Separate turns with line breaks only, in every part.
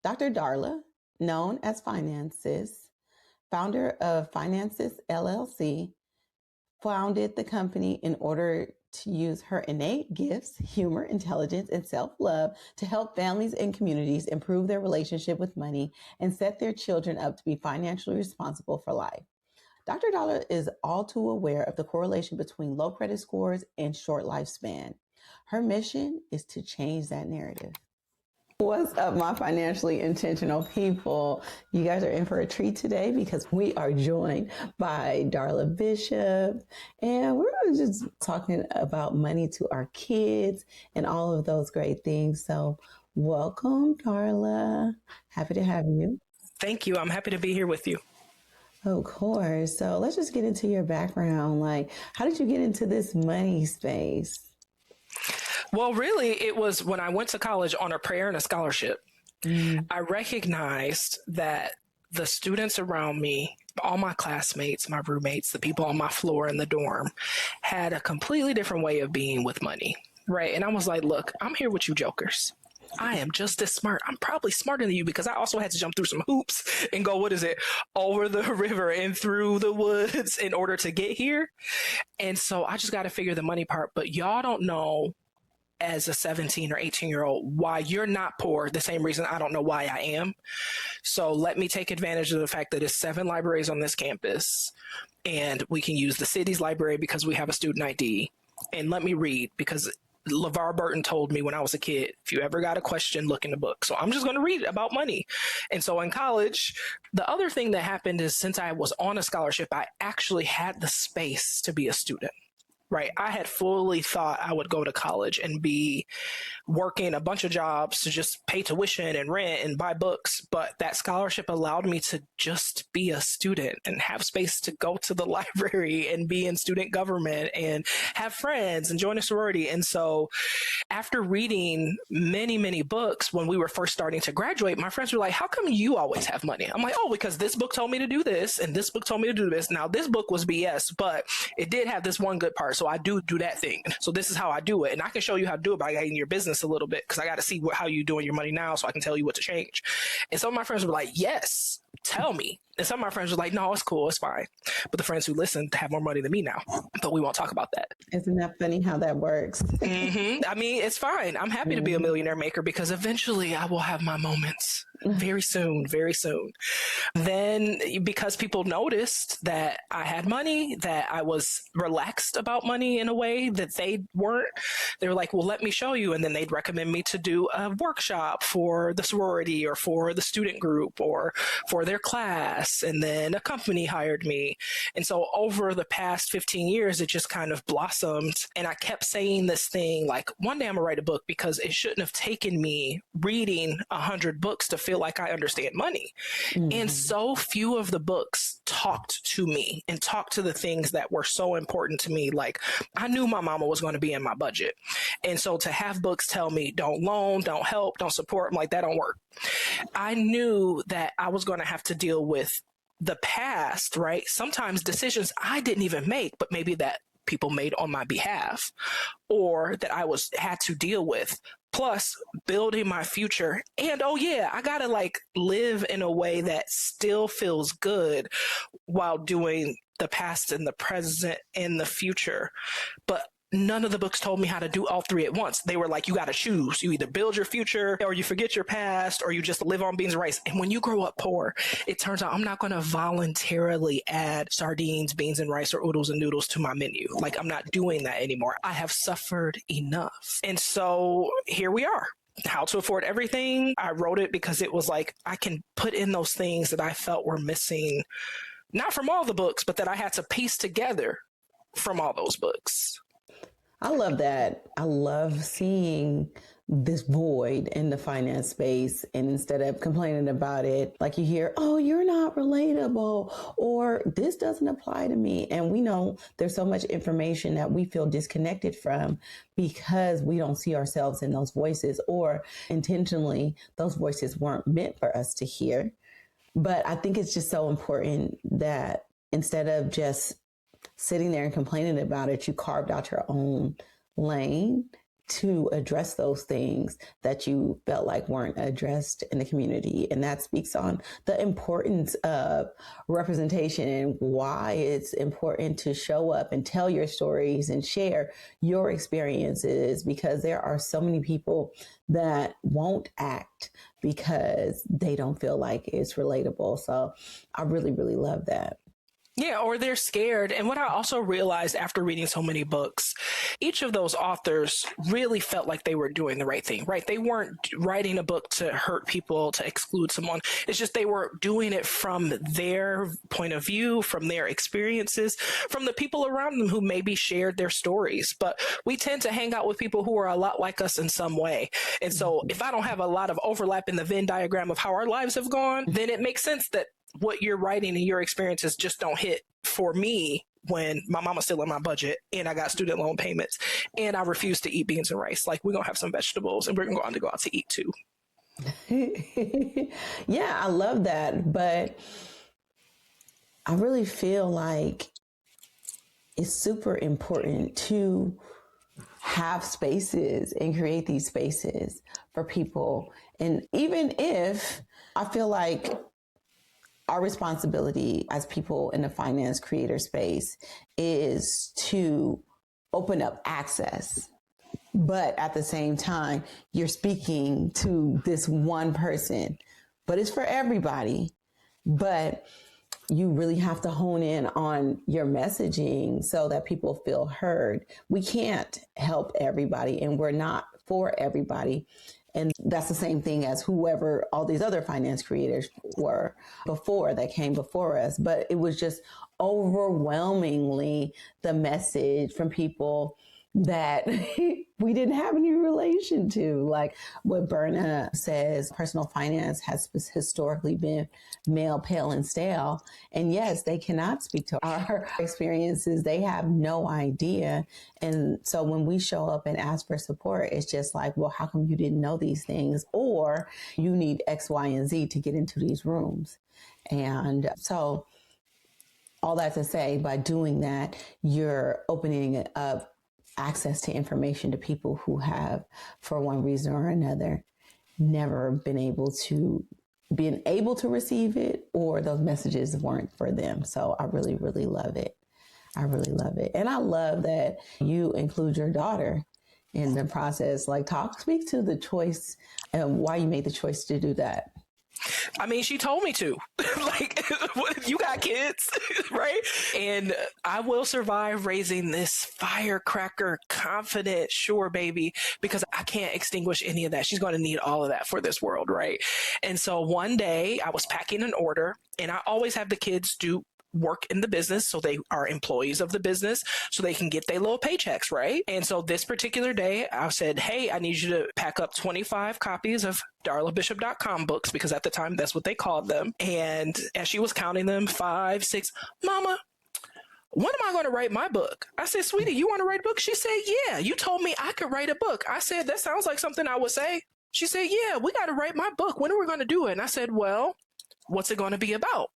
Dr. Darla, known as Finansis, founder of Finansis LLC, founded the company in order to use her innate gifts, humor, intelligence, and self-love to help families and communities improve their relationship with money and set their children up to be financially responsible for life. Dr. Dollar is all too aware of the correlation between low credit scores and short lifespan. Her mission is to change that narrative. What's up, my financially intentional people? You guys are in for a treat today because we are joined by Darla Bishop, and we're just talking about money to our kids and all of those great things. So welcome, Darla. Happy to have you.
Thank you. I'm happy to be here with you.
Of course. So let's just get into your background. Like, how did you get into this money space?
Well, really, it was when I went to college on a prayer and a scholarship. I recognized that the students around me, all my classmates, my roommates, the people on my floor in the dorm, had a completely different way of being with money, right? And I was like, look, I'm here with you jokers. I am just as smart. I'm probably smarter than you because I also had to jump through some hoops and go, over the river and through the woods in order to get here. And so I just got to figure the money part. But y'all don't know, as a 17 or 18-year-old, why you're not poor, the same reason I don't know why I am. So let me take advantage of the fact that there's 7 libraries on this campus, and we can use the city's library because we have a student ID. And let me read, because LeVar Burton told me when I was a kid, if you ever got a question, look in the book. So I'm just going to read about money. And so in college, the other thing that happened is since I was on a scholarship, I actually had the space to be a student. Right. I had fully thought I would go to college and be working a bunch of jobs to just pay tuition and rent and buy books. But that scholarship allowed me to just be a student and have space to go to the library and be in student government and have friends and join a sorority. And so after reading many, many books when we were first starting to graduate, my friends were like, how come you always have money? I'm like, oh, because this book told me to do this and this book told me to do this. Now, this book was BS, but it did have this one good part. So I do that thing. So this is how I do it. And I can show you how to do it by getting your business a little bit because I got to see how you're doing your money now so I can tell you what to change. And some of my friends were like, yes, tell me. And some of my friends were like, no, it's cool. It's fine. But the friends who listened have more money than me now. But we won't talk about that.
Isn't that funny how that works?
I mean, it's fine. I'm happy to be a millionaire maker because eventually I will have my moments very soon, very soon. Then because people noticed that I had money, that I was relaxed about money in a way that they weren't, they were like, well, let me show you. And then they'd recommend me to do a workshop for the sorority or for the student group or for their class. And then a company hired me. And so over the past 15 years, it just kind of blossomed. And I kept saying this thing like, one day I'm gonna write a book because it shouldn't have taken me reading 100 books to feel like I understand money. And so few of the books talked to me and talked to the things that were so important to me. Like I knew my mama was going to be in my budget. And so to have books tell me don't loan, don't help, don't support, I'm like, that don't work. I knew that I was going to have to deal with the past, right? Sometimes decisions I didn't even make, but maybe that people made on my behalf or that I had to deal with. Plus building my future. And oh yeah, I gotta like live in a way that still feels good while doing the past and the present and the future. But none of the books told me how to do all three at once. They were like, you got to choose. You either build your future or you forget your past or you just live on beans and rice. And when you grow up poor, it turns out I'm not going to voluntarily add sardines, beans and rice or oodles and noodles to my menu. Like I'm not doing that anymore. I have suffered enough. And so here we are. How to Afford Everything. I wrote it because it was like, I can put in those things that I felt were missing, not from all the books, but that I had to piece together from all those books.
I love that. I love seeing this void in the finance space. And instead of complaining about it, like you hear, oh, you're not relatable, or this doesn't apply to me. And we know there's so much information that we feel disconnected from because we don't see ourselves in those voices, or intentionally those voices weren't meant for us to hear. But I think it's just so important that instead of just sitting there and complaining about it, you carved out your own lane to address those things that you felt like weren't addressed in the community. And that speaks on the importance of representation and why it's important to show up and tell your stories and share your experiences, because there are so many people that won't act because they don't feel like it's relatable. So I really, really love that.
Yeah, or they're scared. And what I also realized after reading so many books, each of those authors really felt like they were doing the right thing, right? They weren't writing a book to hurt people, to exclude someone. It's just they were doing it from their point of view, from their experiences, from the people around them who maybe shared their stories. But we tend to hang out with people who are a lot like us in some way. And so if I don't have a lot of overlap in the Venn diagram of how our lives have gone, then it makes sense that what you're writing and your experiences just don't hit for me when my mama's still in my budget and I got student loan payments and I refuse to eat beans and rice. Like, we're going to have some vegetables and we're going to go out to eat too.
Yeah, I love that. But I really feel like it's super important to have spaces and create these spaces for people. And even if I feel like our responsibility as people in the finance creator space is to open up access. But at the same time, you're speaking to this one person, but it's for everybody. But you really have to hone in on your messaging so that people feel heard. We can't help everybody, and we're not for everybody. And that's the same thing as whoever all these other finance creators were before that came before us. But it was just overwhelmingly the message from people that we didn't have any relation to. Like what Berna says, personal finance has historically been male, pale, and stale. And yes, they cannot speak to our experiences. They have no idea. And so when we show up and ask for support, it's just like, well, how come you didn't know these things? Or you need X, Y, and Z to get into these rooms. And so all that to say, by doing that, you're opening up access to information to people who have, for one reason or another, never been able to receive it, or those messages weren't for them. So I really, really love it. I really love it. And I love that you include your daughter in the process. Like, speak to the choice and why you made the choice to do that.
I mean, she told me to. Like, you got kids, right? And I will survive raising this firecracker, confident, sure baby, because I can't extinguish any of that. She's going to need all of that for this world, right? And so one day I was packing an order, and I always have the kids do work in the business, so they are employees of the business, so they can get their little paychecks, right? And so this particular day, I said, hey, I need you to pack up 25 copies of darlabishop.com books, because at the time, that's what they called them. And as she was counting them, 5, 6, Mama, when am I going to write my book? I said, sweetie, you want to write a book? She said, yeah, you told me I could write a book. I said, that sounds like something I would say. She said, yeah, we got to write my book. When are we going to do it? And I said, well, what's it going to be about?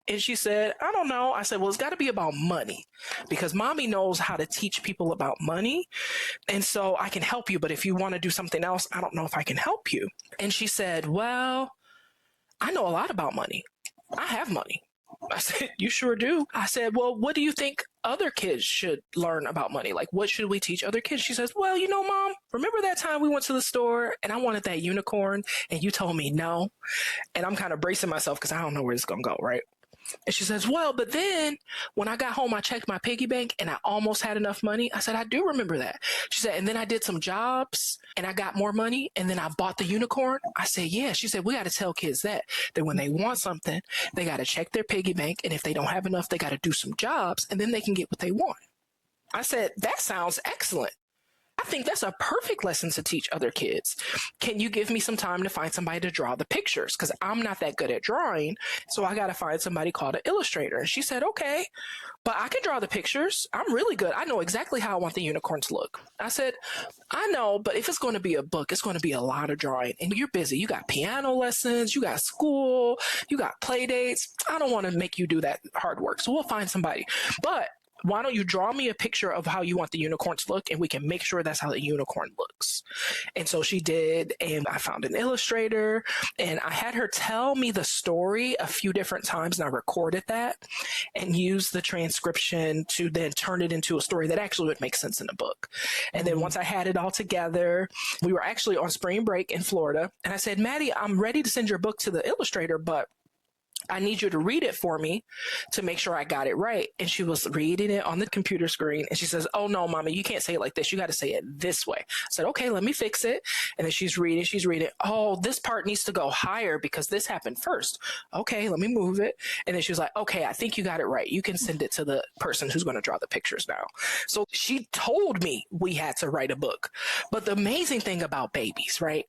And she said, I don't know. I said, well, it's got to be about money, because mommy knows how to teach people about money. And so I can help you. But if you want to do something else, I don't know if I can help you. And she said, well, I know a lot about money. I have money. I said, you sure do? I said, well, what do you think other kids should learn about money? Like, what should we teach other kids? She says, well, Mom, remember that time we went to the store and I wanted that unicorn and you told me no? And I'm kind of bracing myself because I don't know where it's going to go, right? And she says, well, but then when I got home, I checked my piggy bank and I almost had enough money. I said, I do remember that. She said, and then I did some jobs and I got more money and then I bought the unicorn. I said, yeah. She said, we got to tell kids that when they want something, they got to check their piggy bank. And if they don't have enough, they got to do some jobs and then they can get what they want. I said, that sounds excellent. I think that's a perfect lesson to teach other kids. Can you give me some time to find somebody to draw the pictures? Because I'm not that good at drawing. So I got to find somebody called an illustrator. And she said, okay, but I can draw the pictures. I'm really good. I know exactly how I want the unicorn to look. I said, I know, but if it's going to be a book, it's going to be a lot of drawing. And you're busy. You got piano lessons. You got school. You got play dates. I don't want to make you do that hard work. So we'll find somebody. But Why don't you draw me a picture of how you want the unicorn to look, and we can make sure that's how the unicorn looks. And so she did, and I found an illustrator, and I had her tell me the story a few different times, and I recorded that and used the transcription to then turn it into a story that actually would make sense in a book. And then once I had it all together, we were actually on spring break in Florida, and I said, Maddie, I'm ready to send your book to the illustrator, but I need you to read it for me to make sure I got it right. And she was reading it on the computer screen, and she says, oh no, mommy, you can't say it like this. You got to say it this way. I said, okay, let me fix it. And then she's reading. Oh, this part needs to go higher because this happened first. Okay, let me move it. And then she was like, okay, I think you got it right. You can send it to the person who's going to draw the pictures now. So she told me we had to write a book. But the amazing thing about babies, right,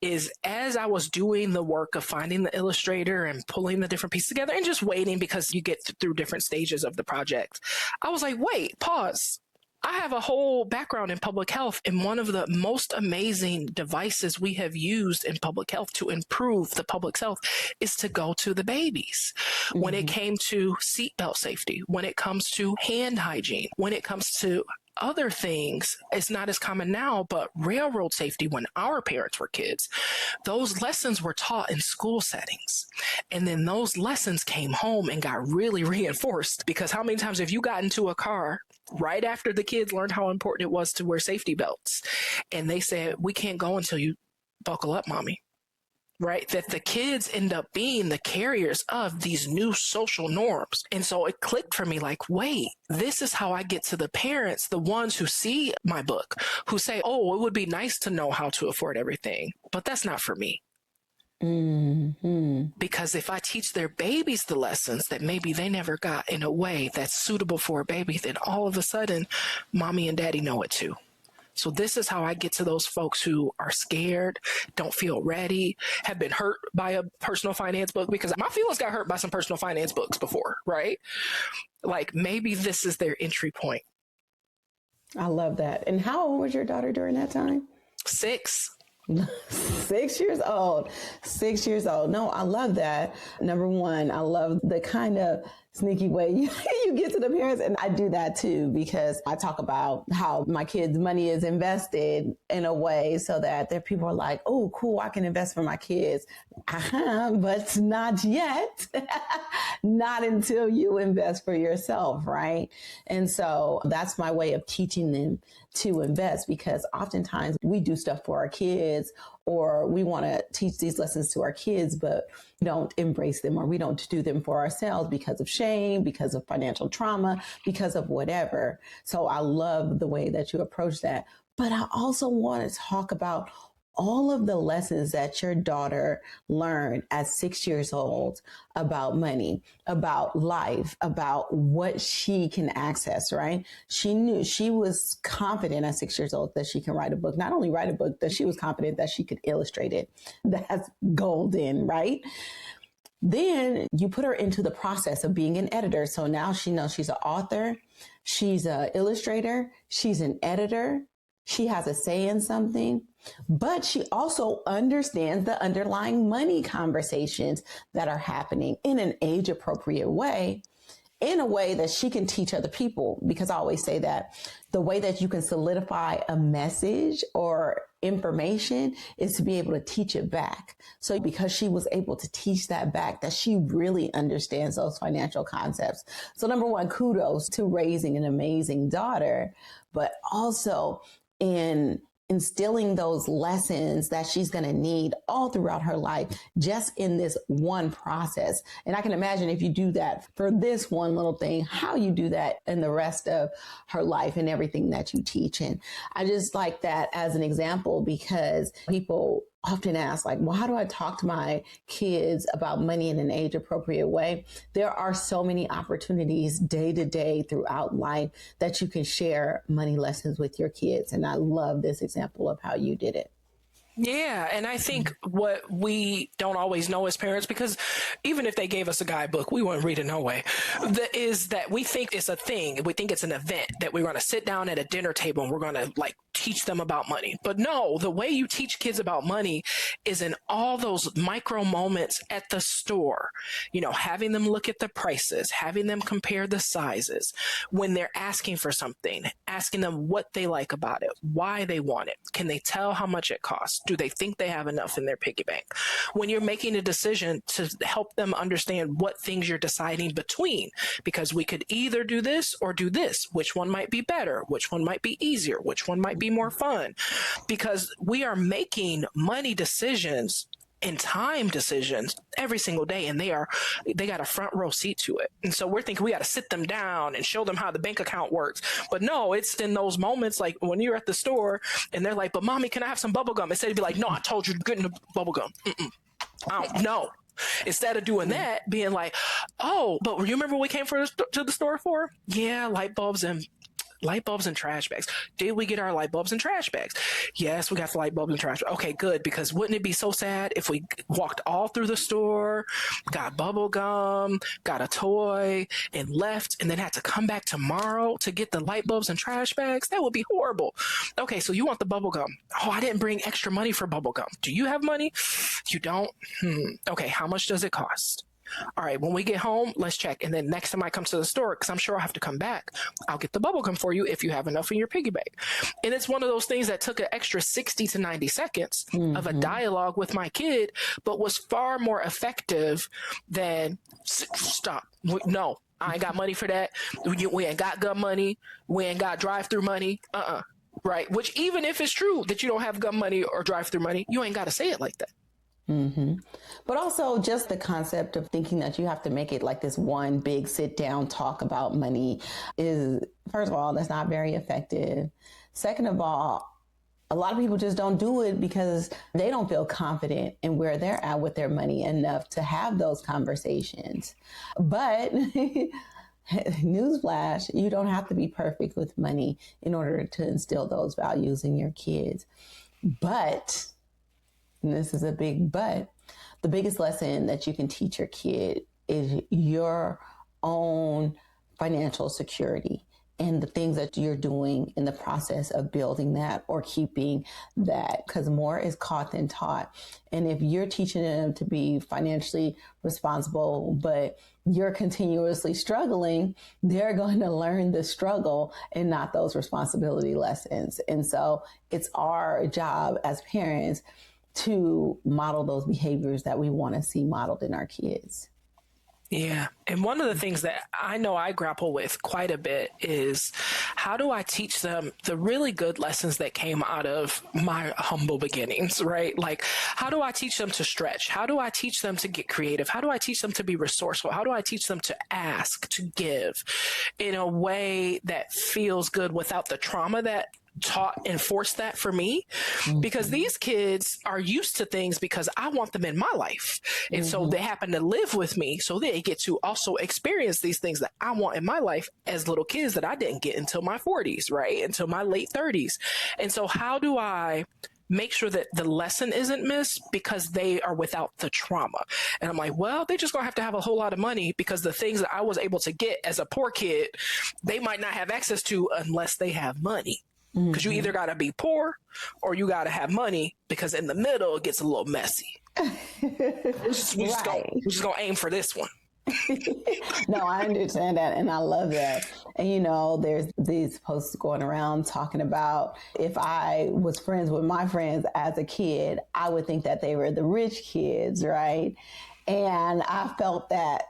is as I was doing the work of finding the illustrator and pulling the different pieces together and just waiting, because you get through different stages of the project, I was like, wait, pause. I have a whole background in public health, and one of the most amazing devices we have used in public health to improve the public's health is to go to the babies. Mm-hmm. When it came to seatbelt safety, when it comes to hand hygiene, when it comes to other things, it's not as common now, but railroad safety, when our parents were kids, those lessons were taught in school settings. And then those lessons came home and got really reinforced, because how many times have you got into a car right after the kids learned how important it was to wear safety belts, and they said, we can't go until you buckle up, mommy? Right? That the kids end up being the carriers of these new social norms. And so it clicked for me, like, wait, this is how I get to the parents, the ones who see my book, who say, oh, it would be nice to know how to afford everything, but that's not for me. Mm-hmm. Because if I teach their babies the lessons that maybe they never got in a way that's suitable for a baby, then all of a sudden, mommy and daddy know it too. So this is how I get to those folks who are scared, don't feel ready, have been hurt by a personal finance book, because my feelings got hurt by some personal finance books before, right? Like, maybe this is their entry point.
I love that. And how old was your daughter during that time?
6.
6 years old. 6 years old. No, I love that. Number one, I love the kind of sneaky way you get to the parents. And I do that too, because I talk about how my kids' money is invested in a way so that there people are like, oh, cool, I can invest for my kids. But not yet. Not until you invest for yourself, right? And so that's my way of teaching them to invest, because oftentimes we do stuff for our kids, or we want to teach these lessons to our kids, but don't embrace them, or we don't do them for ourselves because of shame, because of financial trauma, because of whatever. So I love the way that you approach that. But I also want to talk about all of the lessons that your daughter learned at 6 years old about money, about life, about what she can access, right? She was confident at 6 years old that she can write a book. Not only write a book, that she was confident that she could illustrate it. That's golden, right? Then you put her into the process of being an editor. So now she knows she's an author, she's an illustrator, she's an editor. She has a say in something, but she also understands the underlying money conversations that are happening in an age appropriate way, in a way that she can teach other people. Because I always say that the way that you can solidify a message or information is to be able to teach it back. So because she was able to teach that back, that she really understands those financial concepts. So number one, kudos to raising an amazing daughter, but also in instilling those lessons that she's going to need all throughout her life, just in this one process. And I can imagine if you do that for this one little thing, how you do that in the rest of her life and everything that you teach. And I just like that as an example, because people often ask, like, well, how do I talk to my kids about money in an age appropriate way? There are so many opportunities day to day throughout life that you can share money lessons with your kids. And I love this example of how you did it.
Yeah, and I think what we don't always know as parents, because even if they gave us a guidebook, we wouldn't read it no way, is that we think it's a thing. We think it's an event that we're going to sit down at a dinner table and we're going to like teach them about money. But no, the way you teach kids about money is in all those micro moments at the store, you know, having them look at the prices, having them compare the sizes, when they're asking for something, asking them what they like about it, why they want it. Can they tell how much it costs? Do they think they have enough in their piggy bank? When you're making a decision to help them understand what things you're deciding between, because we could either do this or do this. Which one might be better? Which one might be easier? Which one might be more fun? Because we are making money decisions and time decisions every single day, and they got a front row seat to it. And so we're thinking we got to sit them down and show them how the bank account works. But no, it's in those moments like when you're at the store and they're like, but mommy, can I have some bubble gum? Instead of be like, no, I told you to get in the bubble gum. I don't know. Instead of doing that, being like, oh, but you remember what we came to the store for? Yeah, light bulbs and trash bags. Did we get our light bulbs and trash bags? Yes, we got the light bulbs and trash bags. Okay, good, because wouldn't it be so sad if we walked all through the store, got bubble gum, got a toy, and left, and then had to come back tomorrow to get the light bulbs and trash bags? That would be horrible. Okay, so you want the bubble gum. Oh, I didn't bring extra money for bubble gum. Do you have money? You don't? Okay, how much does it cost? All right, when we get home, let's check. And then next time I come to the store, because I'm sure I'll have to come back, I'll get the bubble gum for you if you have enough in your piggy bank. And it's one of those things that took an extra 60 to 90 seconds of a dialogue with my kid, but was far more effective than stop. No, I ain't got money for that. We ain't got gum money. We ain't got drive-through money. Right. Which even if it's true that you don't have gum money or drive-through money, you ain't got to say it like that.
But also just the concept of thinking that you have to make it like this one big sit down talk about money is, first of all, that's not very effective. Second of all, a lot of people just don't do it because they don't feel confident in where they're at with their money enough to have those conversations. But newsflash, you don't have to be perfect with money in order to instill those values in your kids. But, and this is a big but, the biggest lesson that you can teach your kid is your own financial security and the things that you're doing in the process of building that or keeping that, because more is caught than taught. And if you're teaching them to be financially responsible, but you're continuously struggling, they're going to learn the struggle and not those responsibility lessons. And so it's our job as parents to model those behaviors that we want to see modeled in our kids.
Yeah. And one of the things that I know I grapple with quite a bit is how do I teach them the really good lessons that came out of my humble beginnings, right? Like, how do I teach them to stretch? How do I teach them to get creative? How do I teach them to be resourceful? How do I teach them to ask, to give in a way that feels good without the trauma that taught and forced that for me? Because these kids are used to things because I want them in my life. And so they happen to live with me. So they get to also experience these things that I want in my life as little kids that I didn't get until my 40s, right? Until my late 30s. And so how do I make sure that the lesson isn't missed because they are without the trauma? And I'm like, well, they're just going to have a whole lot of money because the things that I was able to get as a poor kid, they might not have access to unless they have money. Because you either got to be poor or you got to have money, because in the middle it gets a little messy. We're just going to aim for this one.
No, I understand that. And I love that. And, you know, there's these posts going around talking about if I was friends with my friends as a kid, I would think that they were the rich kids, right? And I felt that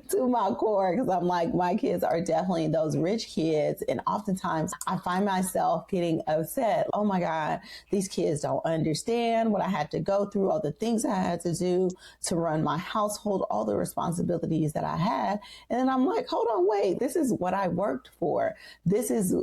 to my core, because I'm like, my kids are definitely those rich kids. And oftentimes I find myself getting upset. Oh my God, these kids don't understand what I had to go through, all the things I had to do to run my household, all the responsibilities that I had. And then I'm like, hold on, wait, this is what I worked for. This is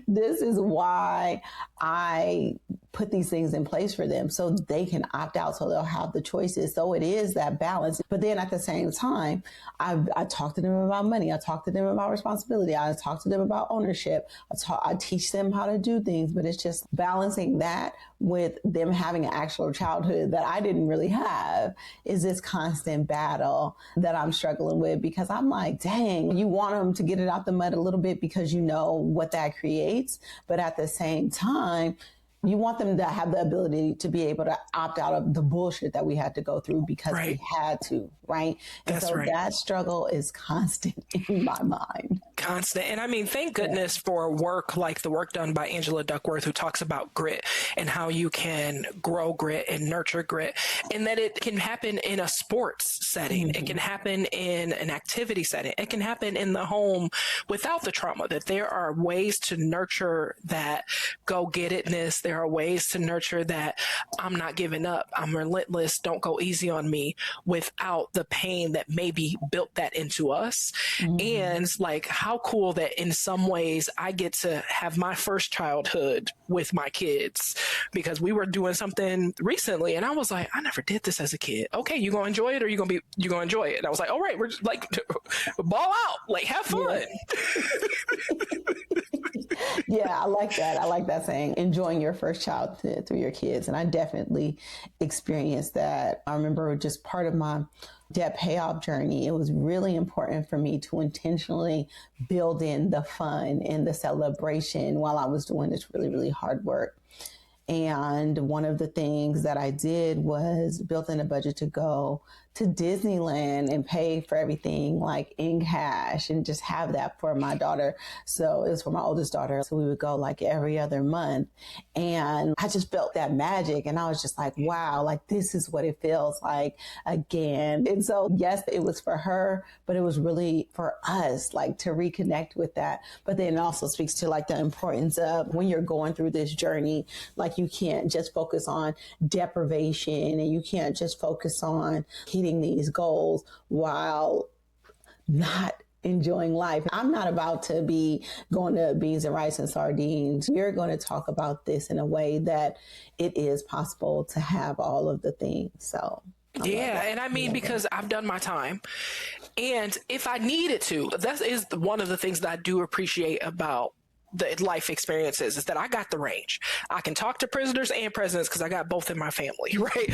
This is why I put these things in place for them so they can opt out, so they'll have the choices. So it is that balance. But then at the same time, I talk to them about money. I talk to them about responsibility. I talk to them about ownership. I teach them how to do things, but it's just balancing that with them having an actual childhood that I didn't really have is this constant battle that I'm struggling with, because I'm like, dang, you want them to get it out the mud a little bit because you know what that creates. But at the same time, you want them to have the ability to be able to opt out of the bullshit that we had to go through because we had to, right? And
That's
so
right.
that struggle is constant in my mind.
Constant. And I mean, thank goodness for work like the work done by Angela Duckworth, who talks about grit and how you can grow grit and nurture grit, and that it can happen in a sports setting. It can happen in an activity setting. It can happen in the home without the trauma, that there are ways to nurture that go-get-itness. There are ways to nurture that I'm not giving up, I'm relentless, don't go easy on me, without the pain that maybe built that into us. And like, how cool that in some ways I get to have my first childhood with my kids, because we were doing something recently and I was like, I never did this as a kid. Okay, you gonna enjoy it, or you gonna enjoy it? And I was like, all right, we're just like, ball out, like have fun.
Yeah, I like that. I like that saying, enjoying your first child through your kids. And I definitely experienced that. I remember just part of my debt payoff journey, it was really important for me to intentionally build in the fun and the celebration while I was doing this really, really hard work. And one of the things that I did was built in a budget to go to Disneyland and pay for everything like in cash and just have that for my daughter. So it was for my oldest daughter. So we would go like every other month. And I just felt that magic. And I was just like, wow, like this is what it feels like again. And so, yes, it was for her, but it was really for us, like to reconnect with that. But then it also speaks to like the importance of when you're going through this journey, like you can't just focus on deprivation and you can't just focus on hitting these goals while not enjoying life. I'm not about to be going to beans and rice and sardines. We're going to talk about this in a way that it is possible to have all of the things. So
yeah, and I mean, because I've done my time, and if I needed to, that is one of the things that I do appreciate about the life experiences, is that I got the range. I can talk to prisoners and presidents because I got both in my family, right?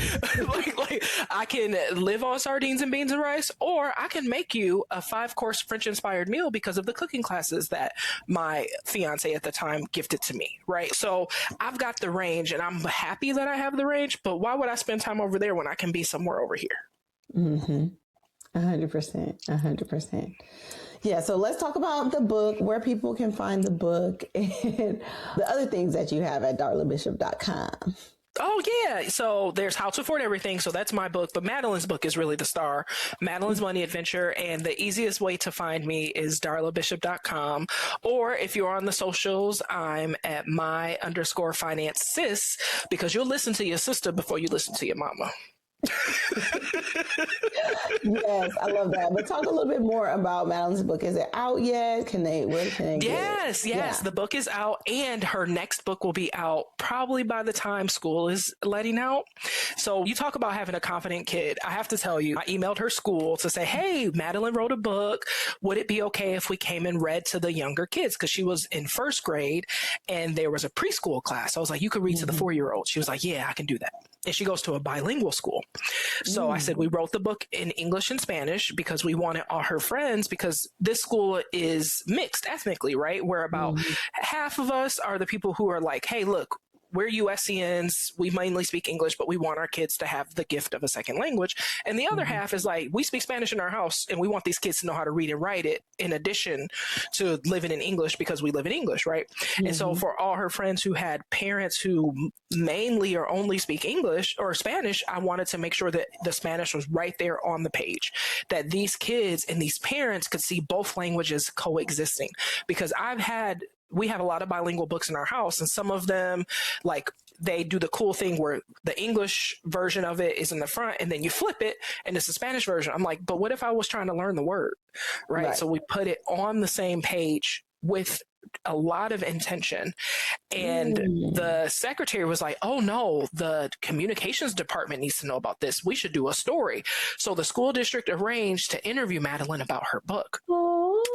like I can live on sardines and beans and rice, or I can make you a 5-course French inspired meal because of the cooking classes that my fiance at the time gifted to me, right? So I've got the range, and I'm happy that I have the range, but why would I spend time over there when I can be somewhere over here?
100%, 100%. Yeah, so let's talk about the book, where people can find the book, and the other things that you have at darlabishop.com.
Oh, yeah. So there's How to Afford Everything. So that's my book. But Madeline's book is really the star. Madeline's Money Adventure. And the easiest way to find me is darlabishop.com. Or if you're on the socials, I'm at my_finance_sis, because you'll listen to your sister before you listen to your mama.
Yes, I love that. But talk a little bit more about Madeline's book. Is it out yet? Where can they get
Yes,
it?
yes. Yeah. The book is out, and her next book will be out probably by the time school is letting out. So you talk about having a confident kid. I have to tell you, I emailed her school to say, hey, Madeline wrote a book. Would it be okay if we came and read to the younger kids? Because she was in first grade and there was a preschool class. I was like, you could read to the 4-year-old. She was like, yeah, I can do that. And she goes to a bilingual school. So I said, we wrote the book in English and Spanish because we wanted all her friends, because this school is mixed ethnically, right? Where about half of us are the people who are like, hey, look, we're USCNs. We mainly speak English, but we want our kids to have the gift of a second language. And the other half is like, we speak Spanish in our house and we want these kids to know how to read and write it in addition to living in English because we live in English, right? And so for all her friends who had parents who mainly or only speak English or Spanish, I wanted to make sure that the Spanish was right there on the page, that these kids and these parents could see both languages coexisting. Because we have a lot of bilingual books in our house, and some of them, like, they do the cool thing where the English version of it is in the front and then you flip it and it's the Spanish version. I'm like, but what if I was trying to learn the word, right? So we put it on the same page with a lot of intention. And the secretary was like, oh no, the communications department needs to know about this. We should do a story. So the school district arranged to interview Madeline about her book.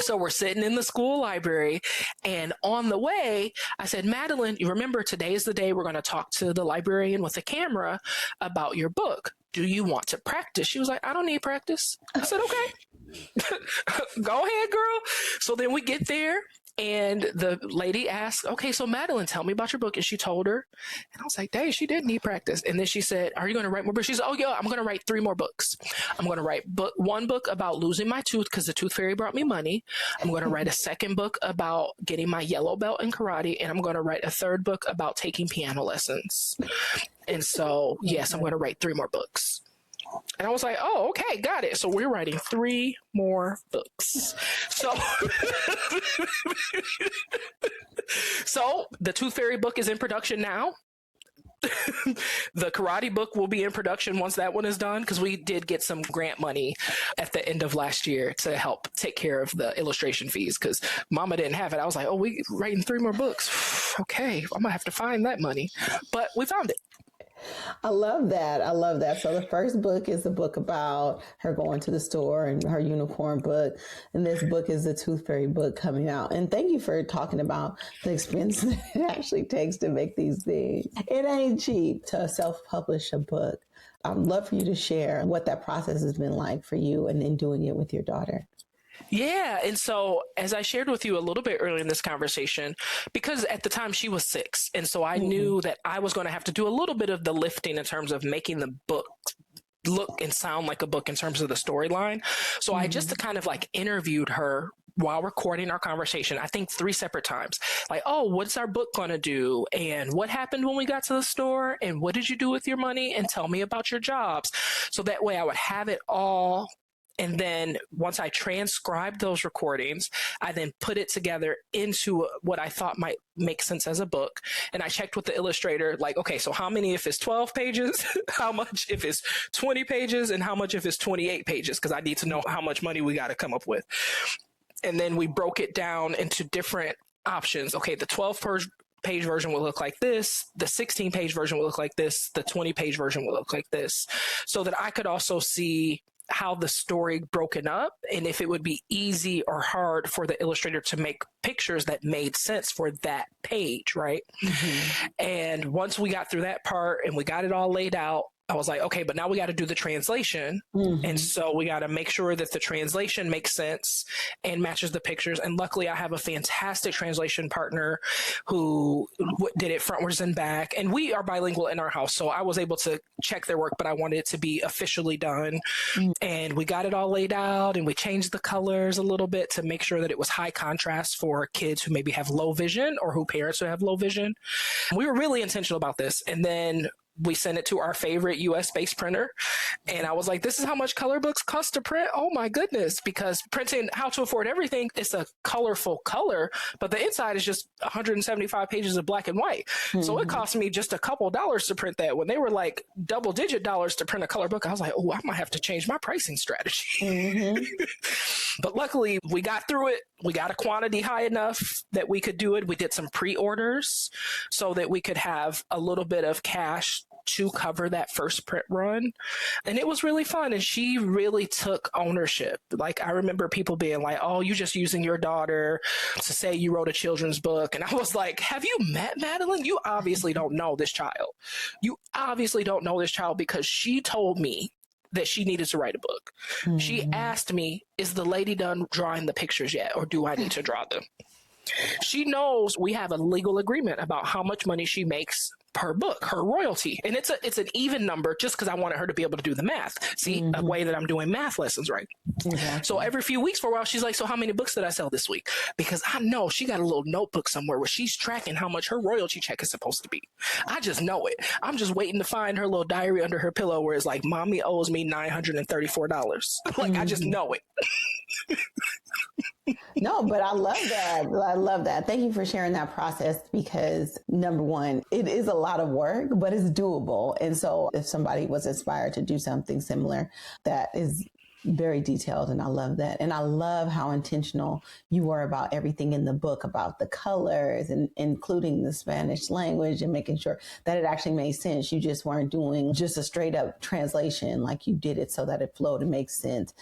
So we're sitting in the school library, and on the way, I said, Madeline, you remember today is the day we're going to talk to the librarian with the camera about your book. Do you want to practice? She was like, I don't need practice. I said, okay, go ahead, girl. So then we get there, and the lady asked, okay, so Madeline, tell me about your book. And she told her, and I was like, dang, she did need practice. And then she said, are you going to write more books? She said, oh yeah, I'm going to write 3 more books. I'm going to write one book about losing my tooth because the tooth fairy brought me money. I'm going to write a second book about getting my yellow belt in karate. And I'm going to write a third book about taking piano lessons. And so, yes, I'm going to write 3 more books. And I was like, oh, okay, got it. So we're writing 3 more books. So, so the Tooth Fairy book is in production now. The karate book will be in production once that one is done, because we did get some grant money at the end of last year to help take care of the illustration fees, because mama didn't have it. I was like, oh, we writing 3 more books. Okay, I'm gonna have to find that money, but we found it.
I love that. I love that. So the first book is the book about her going to the store and her unicorn book. And this book is the Tooth Fairy book coming out. And thank you for talking about the expense that it actually takes to make these things. It ain't cheap to self-publish a book. I'd love for you to share what that process has been like for you and then doing it with your daughter.
Yeah. And so, as I shared with you a little bit earlier in this conversation, because at the time she was 6. And so I knew that I was going to have to do a little bit of the lifting in terms of making the book look and sound like a book in terms of the storyline. So I just kind of like interviewed her while recording our conversation, I think 3 separate times. Like, oh, what's our book going to do? And what happened when we got to the store? And what did you do with your money? And tell me about your jobs. So that way I would have it all. And then once I transcribed those recordings, I then put it together into what I thought might make sense as a book. And I checked with the illustrator, like, okay, so how many if it's 12 pages, how much if it's 20 pages, and how much if it's 28 pages? Because I need to know how much money we got to come up with. And then we broke it down into different options. Okay, the 12-page version will look like this. The 16-page version will look like this. The 20-page version will look like this. So that I could also see how the story broken up and if it would be easy or hard for the illustrator to make pictures that made sense for that page, right? And once we got through that part and we got it all laid out, I was like, okay, but now we got to do the translation. And so we got to make sure that the translation makes sense and matches the pictures. And luckily I have a fantastic translation partner who did it frontwards and back. And we are bilingual in our house. So I was able to check their work, but I wanted it to be officially done. And we got it all laid out and we changed the colors a little bit to make sure that it was high contrast for kids who maybe have low vision or who parents who have low vision. We were really intentional about this. And then we sent it to our favorite US-based printer. And I was like, this is how much color books cost to print? Oh my goodness. Because printing How to Afford Everything, it's a colorful color, but the inside is just 175 pages of black and white. So it cost me just a couple dollars to print that. When they were like double-digit dollars to print a color book, I was like, oh, I might have to change my pricing strategy. But luckily, we got through it. We got a quantity high enough that we could do it. We did some pre-orders so that we could have a little bit of cash to cover that first print run. And it was really fun. And she really took ownership. Like, I remember people being like, oh, you just using your daughter to say you wrote a children's book. And I was like, have you met Madeline? You obviously don't know this child. You obviously don't know this child because she told me that she needed to write a book. She asked me, is the lady done drawing the pictures yet? Or do I need to draw them? She knows we have a legal agreement about how much money she makes per book, her royalty. And it's an even number just because I wanted her to be able to do the math. See, a way that I'm doing math lessons, right? So every few weeks for a while, she's like, so how many books did I sell this week? Because I know she got a little notebook somewhere where she's tracking how much her royalty check is supposed to be. I just know it. I'm just waiting to find her little diary under her pillow where it's like, mommy owes me $934. Like, I just know it.
No, but I love that. I love that. Thank you for sharing that process because, number one, it is a lot of work, but it's doable. And so if somebody was inspired to do something similar, that is very detailed, and I love that. And I love how intentional you were about everything in the book, about the colors and including the Spanish language and making sure that it actually made sense. You just weren't doing just a straight up translation, like you did it so that it flowed and makes sense.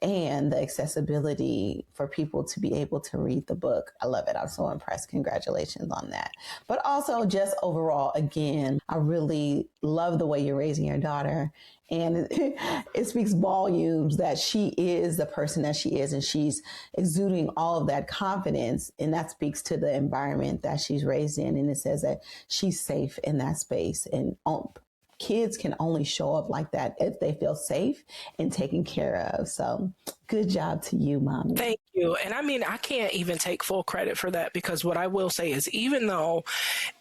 And the accessibility for people to be able to read the book. I love it. I'm so impressed. Congratulations on that. But also just overall, again, I really love the way you're raising your daughter. And it speaks volumes that she is the person that she is, and she's exuding all of that confidence. And that speaks to the environment that she's raised in. And it says that she's safe in that space. And kids can only show up like that if they feel safe and taken care of. So good job to you, Mommy.
Thank you. And I mean, I can't even take full credit for that, because what I will say is, even though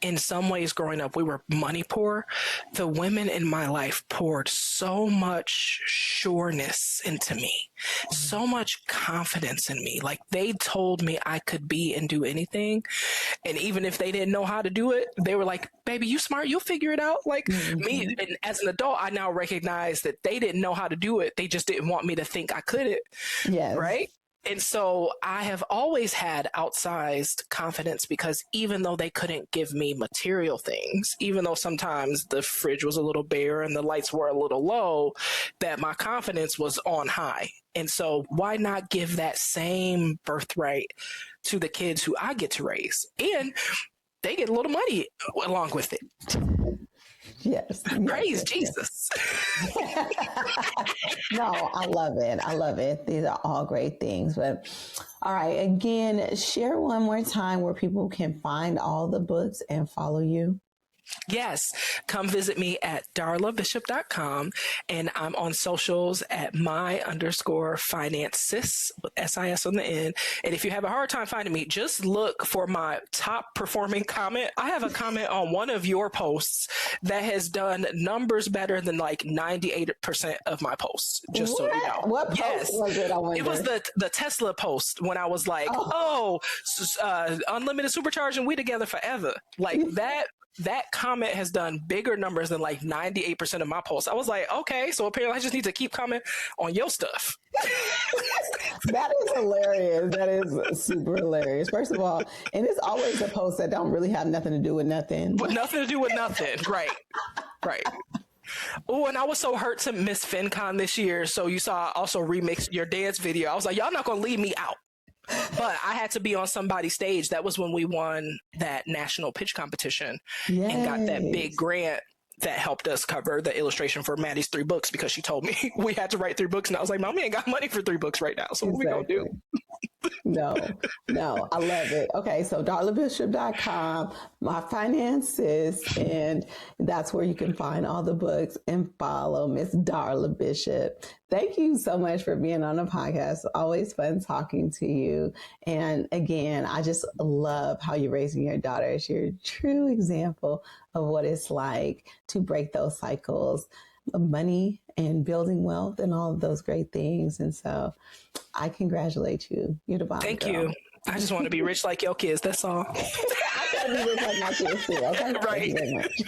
in some ways growing up we were money poor, the women in my life poured so much sureness into me, so much confidence in me. Like, they told me I could be and do anything. And even if they didn't know how to do it, they were like, baby, you smart, you'll figure it out. Like me, and as an adult, I now recognize that they didn't know how to do it. They just didn't want me to think I couldn't.
Yes.
Right. And so I have always had outsized confidence, because even though they couldn't give me material things, even though sometimes the fridge was a little bare and the lights were a little low, that my confidence was on high. And so why not give that same birthright to the kids who I get to raise? And they get a little money along with it.
Yes.
Praise Jesus.
Yes. No, I love it. I love it. These are all great things. But all right, again, share one more time where people can find all the books and follow you.
Yes. Come visit me at darlabishop.com, and I'm on socials at my_finansis with SIS on the end. And if you have a hard time finding me, just look for my top performing comment. I have a comment on one of your posts that has done numbers better than like 98% of my posts. Just so you know.
What post was it? I wonder.
It was the Tesla post when I was like, unlimited supercharging, we together forever. Like that comment has done bigger numbers than like 98% of my posts. I was like, okay, so apparently I just need to keep commenting on your stuff.
That is hilarious. That is super hilarious. First of all, and it's always a post that don't really have nothing to do with nothing.
But nothing to do with nothing. Right. Right. Oh, and I was so hurt to miss FinCon this year. So you saw I also remixed your dance video. I was like, y'all not going to leave me out. But I had to be on somebody's stage. That was when we won that national pitch competition and got that big grant that helped us cover the illustration for Maddie's 3 books, because she told me we had to write 3 books. And I was like, Mommy ain't got money for 3 books right now. So what we going to do?
No, I love it. Okay, so darlabishop.com, my finances, and that's where you can find all the books and follow Miss Darla Bishop. Thank you so much for being on the podcast. Always fun talking to you. And again, I just love how you're raising your daughter. You're a true example of what it's like to break those cycles of money and building wealth and all of those great things. And so I congratulate you. You're the bomb.
Thank
girl.
you. I just want to be rich like your kids. That's all.
I gotta be rich like my kids too. Okay.
Right.
Thank you very much.